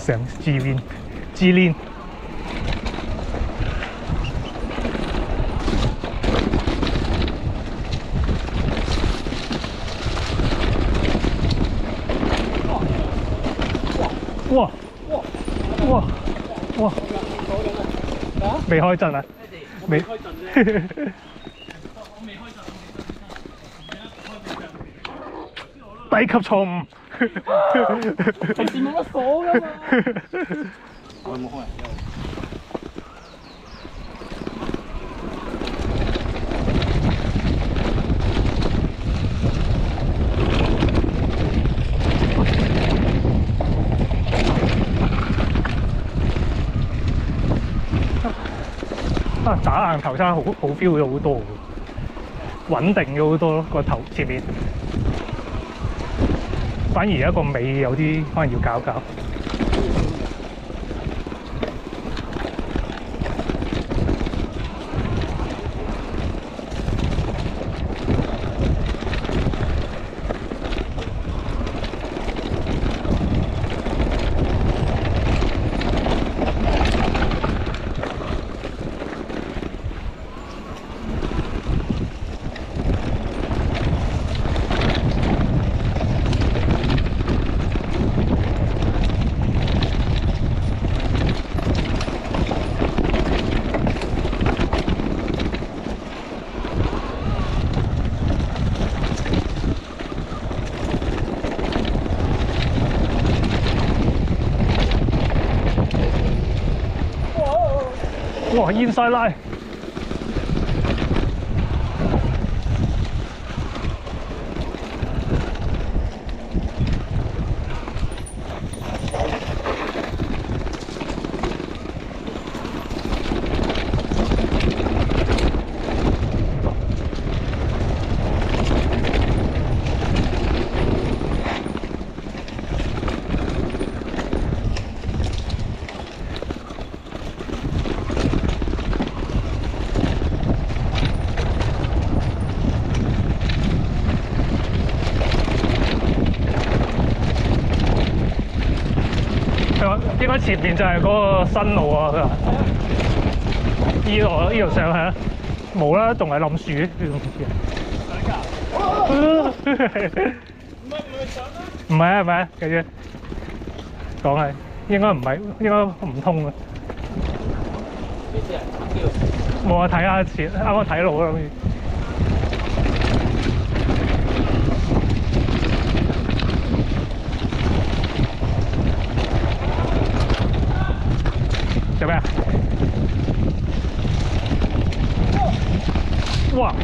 成自練。哇！未開陣啊？未開陣啫。我未開陣，低級錯誤。平時冇乜鎖㗎嘛。我冇開人。打硬頭山好 feel 咗好多，穩定咗好多咯個頭前面，反而一個尾有啲可能要搞搞。哇！煙晒拉。應該前面就係嗰個新路啊！佢話呢度上係啊，冇啦，仲係冧樹呢種唔係啊，唔係啊，繼續講係應該唔係，應該唔通啊！冇啊，睇下前啱啱睇路啦，好似。做咩啊？哇！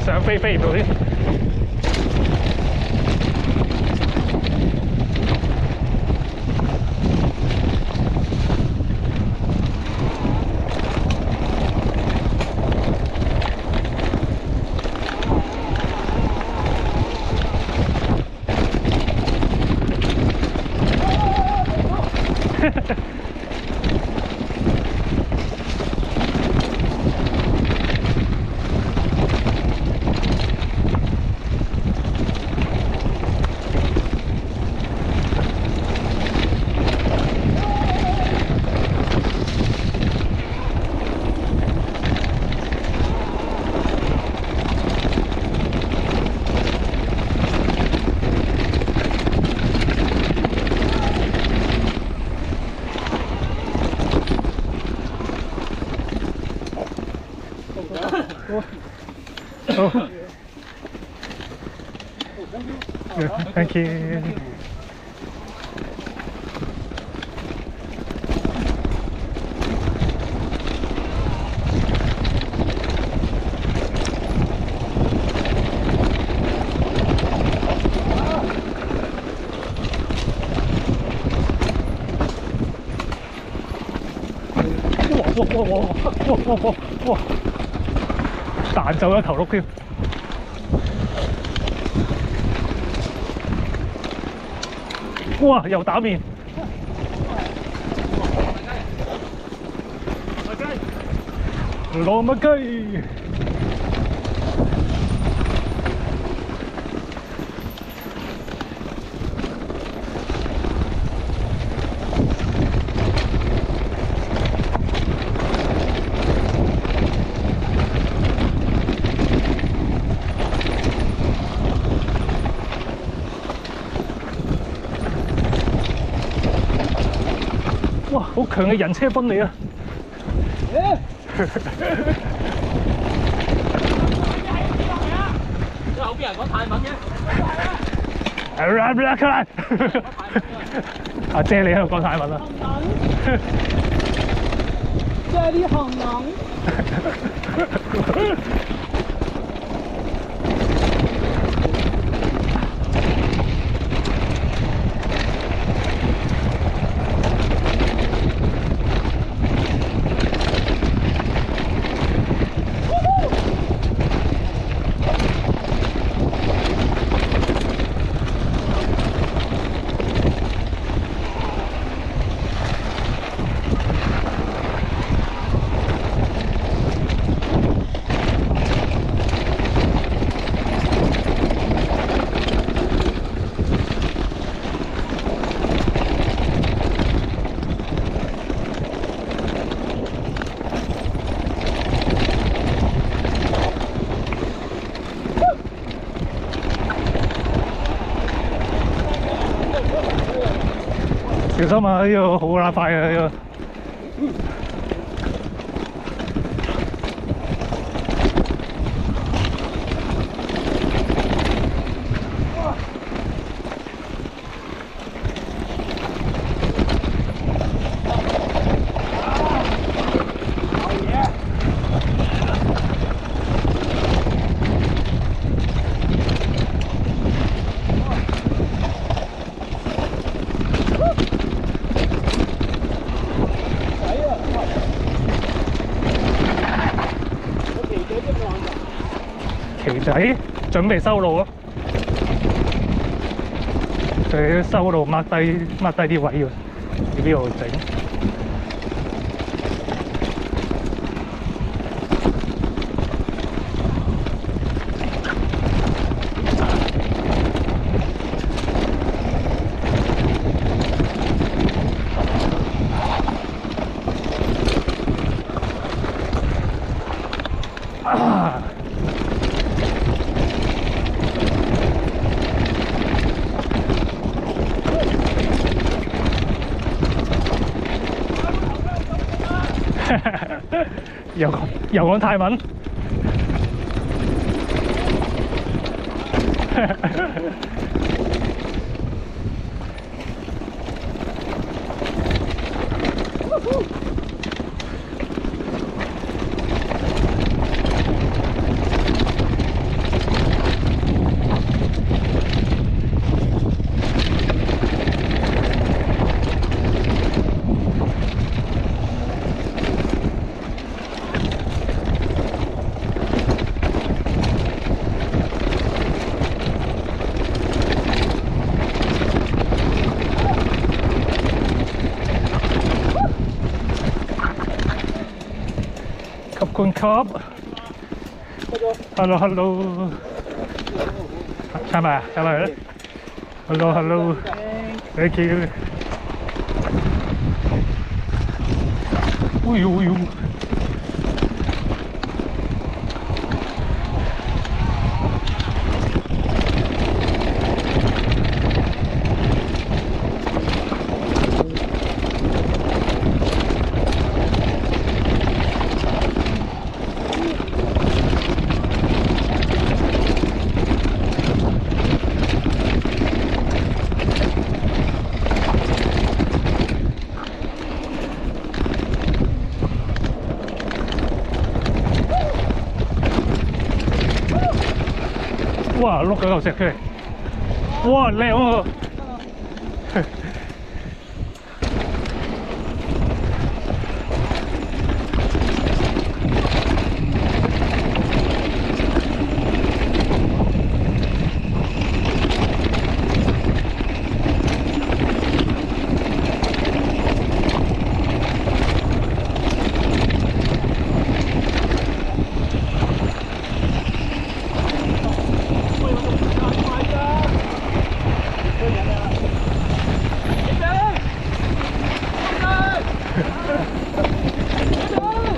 想飛唔到添。Oh. Thank you. Wow. 彈走咗頭碌添，哇！又打面，攞乜雞？好強嘅人車分離啊！因為後邊人講泰文嘅。阿姐你喺度講泰文啊？這裡很冷。小心啊！呢個好乸快啊！呢個旗仔準備收路咯，佢收路抹低啲位要呢度整。又講泰文，ขอบคุณครับ Hello Hello ใช่ไหมใช่ไหม Hello Hello Thank you อุ้ยอุ้ย哇！碌咗嚿石出嚟，哇！靚喎！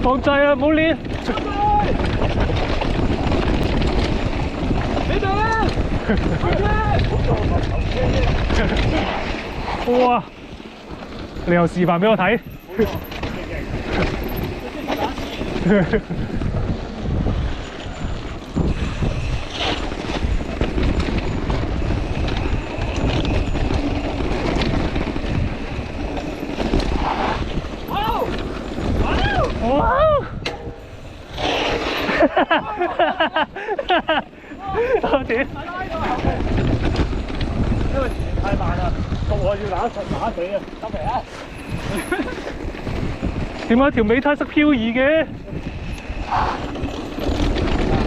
放掣啊！唔好練。哇！你又示範俾我睇。哇！我屌！因為太慢啦，我要打死啊！收皮啊！點解條尾胎識漂移嘅？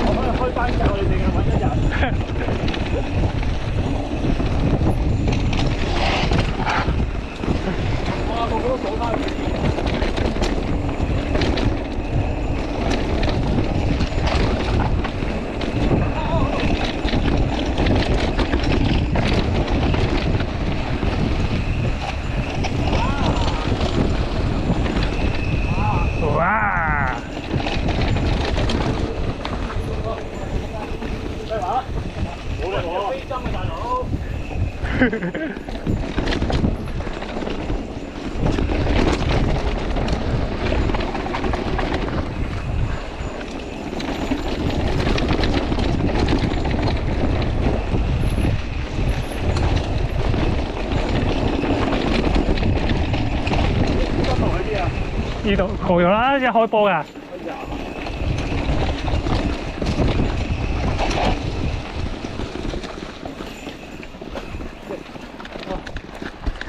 我可以開翻教你哋嘅，揾一日。哇！個個都數翻佢。哇！咩話？冇力喎！飛針啊，大佬！呢度紅咗啦，一開波㗎。